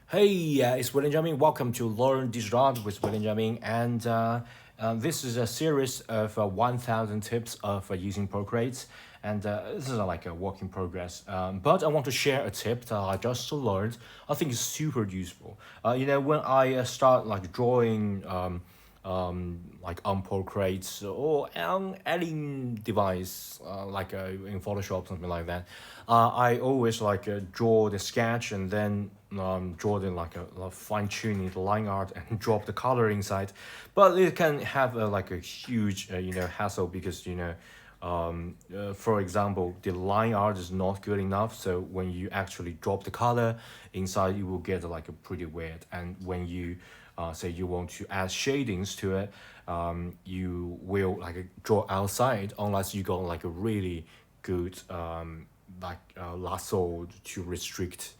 Hey, it's William Jamming. Welcome to Learn Digital Art with William Jamming, and this is a series of 1,000 tips of using Procreate, and this is like a work in progress. But I want to share a tip that I just learned. I think it's super useful. When I start like drawing. Like on Procreate or on any device in Photoshop, something like that. I always draw the sketch and then draw the fine tuning the line art and drop the color inside, but it can have a huge hassle because for example, the line art is not good enough. So when you actually drop the color inside, you will get like a pretty weird. And when you say you want to add shadings to it, you will draw outside unless you got like a really good lasso to restrict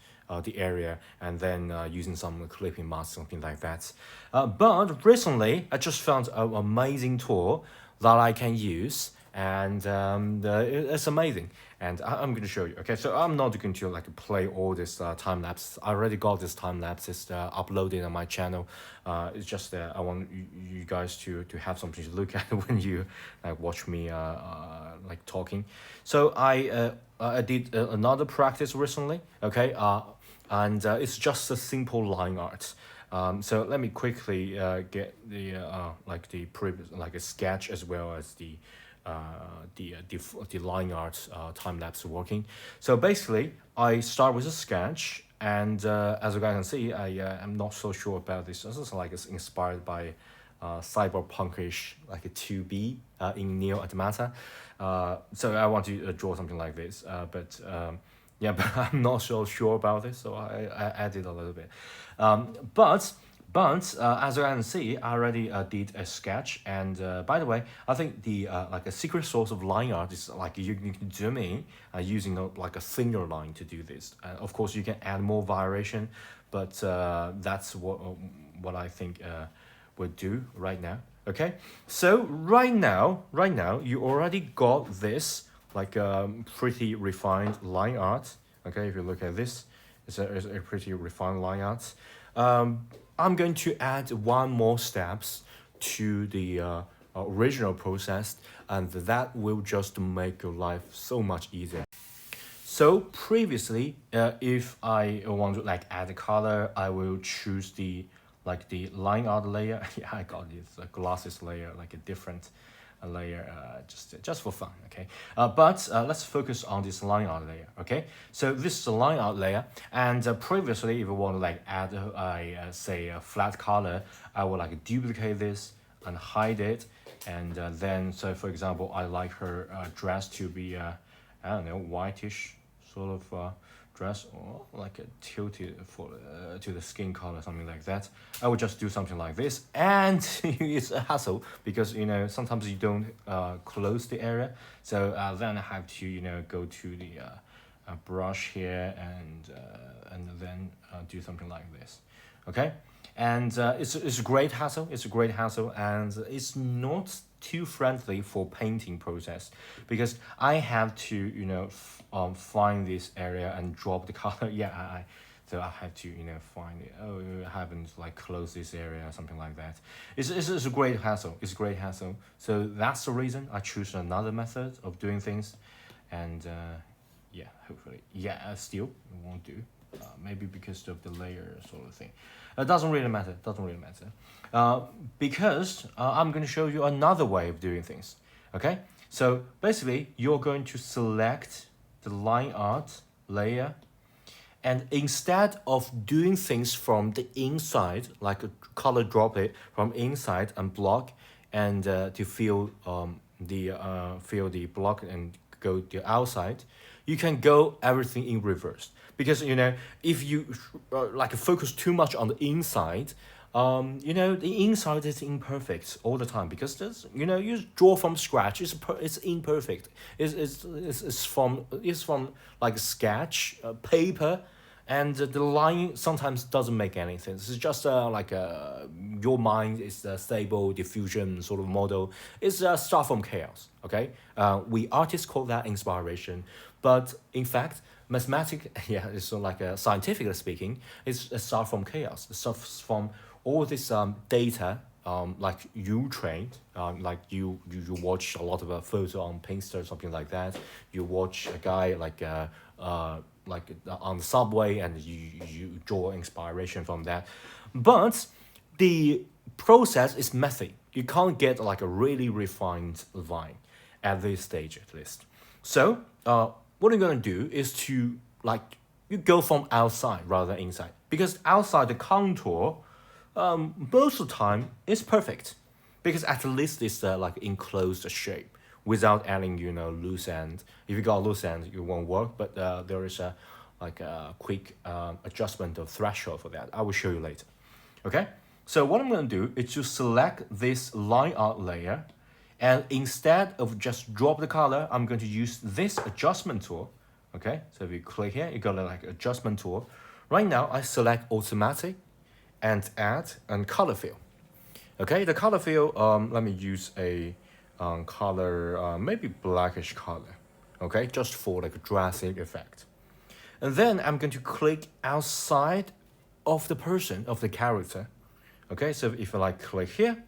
the area, and then using some clipping mask, something like that. But recently, I just found an amazing tool that I can use, and it's amazing. And I'm going to show you. Okay, so I'm not going to play all this time lapse. I already got this time lapses uploaded on my channel. It's just that I want you guys to have something to look at when you watch me talking. So I did another practice recently. Okay, and it's just a simple line art. So let me quickly get the previous a sketch as well as the line art time lapse working. So basically, I start with a sketch, and as you guys can see, I am not so sure about this. This is it's inspired by cyberpunkish like a 2B in Neo Automata. So I want to draw something like this, but. Yeah, but I'm not so sure about this, so I added a little bit. But as you can see, I already did a sketch, and by the way, I think the a secret source of line art is you can zoom in using a thinner line to do this. Of course, you can add more variation, but that's what I think would do right now. Okay, so right now, you already got this pretty refined line art. Okay, if you look at this, it's a pretty refined line art. I'm going to add one more steps to the original process, and that will just make your life so much easier. So previously, if I want to add a color, I will choose the line art layer. Yeah, I got this glasses layer, like a different layer, just for fun. Okay, but let's focus on this line art layer. Okay, so this is the line art layer, and previously, if you want to add say a flat color, I will duplicate this and hide it, and then so for example, I like her dress to be I don't know, whitish sort of dress, or like a tilted for to the skin color, something like that. I would just do something like this, and it's a hassle because sometimes you don't close the area, so then I have to go to the brush here and then do something like this. Okay, and it's a great hassle. It's a great hassle, and it's not too friendly for painting process because I have to find this area and drop the color. Yeah, so I have to find it. Oh, I haven't closed this area or something like that. It's a great hassle. It's a great hassle. So that's the reason I choose another method of doing things, and yeah, hopefully, yeah, still it won't do. Maybe because of the layer sort of thing. It doesn't really matter. Doesn't really matter. Because I'm going to show you another way of doing things. Okay. So basically, you're going to select the line art layer, and instead of doing things from the inside, like a color droplet from inside and block, and to fill the block and go to outside, you can go everything in reverse. Because if you focus too much on the inside, the inside is imperfect all the time because there's you draw from scratch. It's imperfect. It's from like sketch paper, and the line sometimes doesn't make any sense. It's just your mind is a stable diffusion sort of model. It's start from chaos. Okay, we artists call that inspiration, but in fact, yeah, it's like scientifically speaking, it's a start from chaos. It starts from all this data, like you trained, like you watch a lot of photo on Pinterest or something like that. You watch a guy on the subway, and you draw inspiration from that. But the process is messy. You can't get like a really refined line at this stage, at least. So what you're gonna do is to like you go from outside rather than inside, because outside the contour, most of the time it's perfect, because at least it's like enclosed shape without adding loose end. If you got loose end, it won't work. But there is a like a quick adjustment of threshold for that. I will show you later. Okay. So what I'm going to do is to select this line art layer, and instead of just drop the color, I'm going to use this adjustment tool. Okay, so if you click here, you got like adjustment tool. Right now, I select automatic and add and color fill. Okay, the color fill, let me use a color, maybe blackish color. Okay, just for like a drastic effect. And then I'm going to click outside of the person, of the character. Okay, so if I like click here,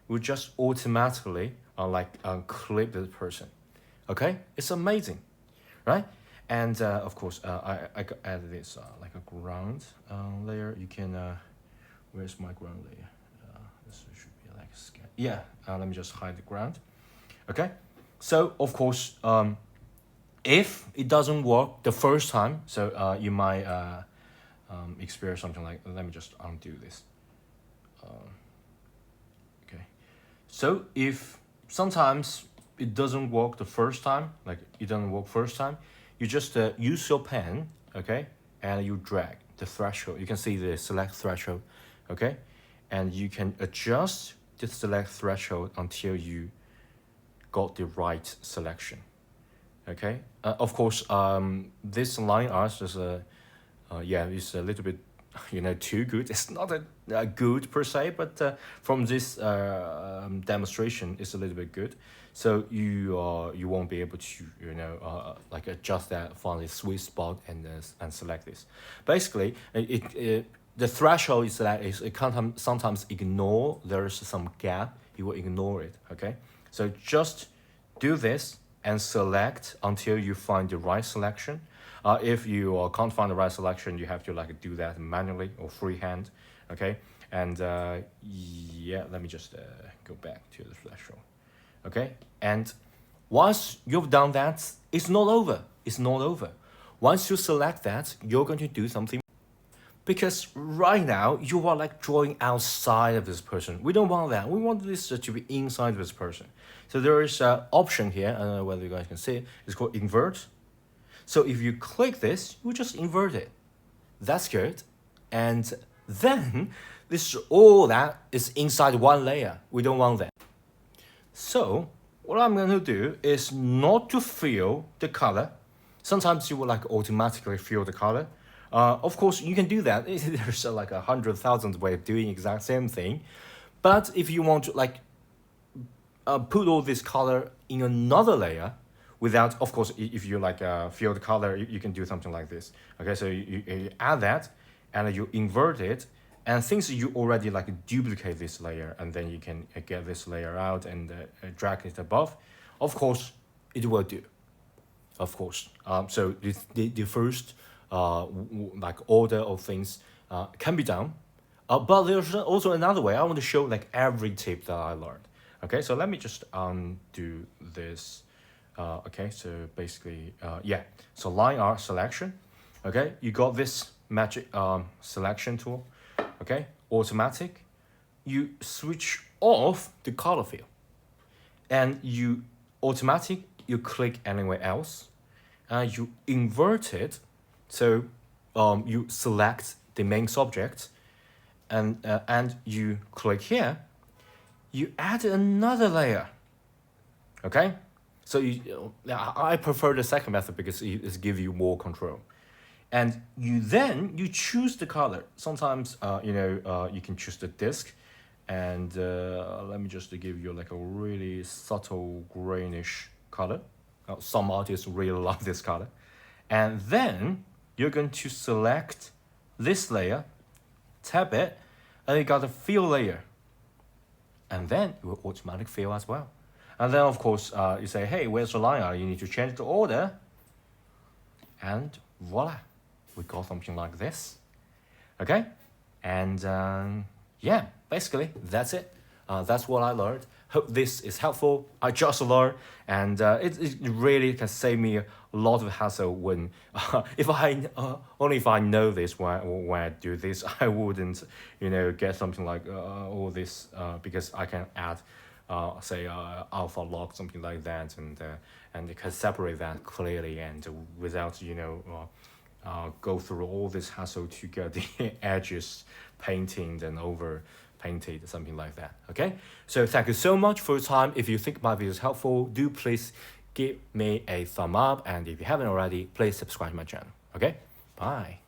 we'll just automatically clip the person. Okay, it's amazing, right? And of course, I added this like a ground layer. You can, where's my ground layer? This should be like a scan. Yeah, let me just hide the ground. Okay, so of course, if it doesn't work the first time, so you might experience something like, let me just undo this. Okay, so if sometimes it doesn't work the first time, you just use your pen, okay, and you drag the threshold. You can see the select threshold, okay, and you can adjust the select threshold until you got the right selection. Okay, of course, this line art is it's a little bit too good. It's not a good per se, but from this demonstration, it's a little bit good. So you won't be able to like adjust that, find the sweet spot, and select this. Basically, the threshold is that it can sometimes ignore there's some gap. You will ignore it. Okay, so just do this and select until you find the right selection. If you can't find the right selection, you have to like do that manually or freehand, okay? And yeah, let me just go back to the threshold, okay? And once you've done that, it's not over. It's not over. Once you select that, you're going to do something, because right now you are like drawing outside of this person. We don't want that. We want this to be inside of this person. So there is an option here. I don't know whether you guys can see it. It's called invert. So if you click this, you just invert it. That's good. And then all that is inside one layer. We don't want that. So what I'm going to do is not to fill the color. Sometimes you will like automatically fill the color. Of course, you can do that. There's like 100,000 way of doing exact same thing. But if you want to like put all this color in another layer, without, of course, if you like fill the color, you can do something like this. Okay, so you add that, and you invert it, and things you already like duplicate this layer, and then you can get this layer out and drag it above. Of course, it will do. Of course. So the first like order of things can be done, but there's also another way. I want to show like every tip that I learned. Okay, so let me just undo this. Okay, so basically, yeah, so line art selection. Okay, you got this magic selection tool. Okay, automatic. You switch off the color fill, and you click anywhere else, and you invert it. So you select the main subject, and you click here. You add another layer. Okay. So I prefer the second method because it gives you more control, and you choose the color. Sometimes you can choose the disc, and let me just give you like a really subtle greenish color. Some artists really love this color, And then you're going to select this layer, tap it, and you got the fill layer. And then it will automatically fill as well. And then of course, you say, hey, where's the line art? You need to change the order. And voila, we got something like this. Okay? And yeah, basically, that's it. That's what I learned. Hope this is helpful. I just learned, and it really can save me a lot of hassle when, if I know this when I do this, I wouldn't, get something like all this because I can add, say alpha log, something like that, and it can separate that clearly and without go through all this hassle to get the edges painted and over painted, something like that. Okay, so thank you so much for your time. If you think my video is helpful, do please give me a thumb up, and if you haven't already, please subscribe to my channel. Okay, bye.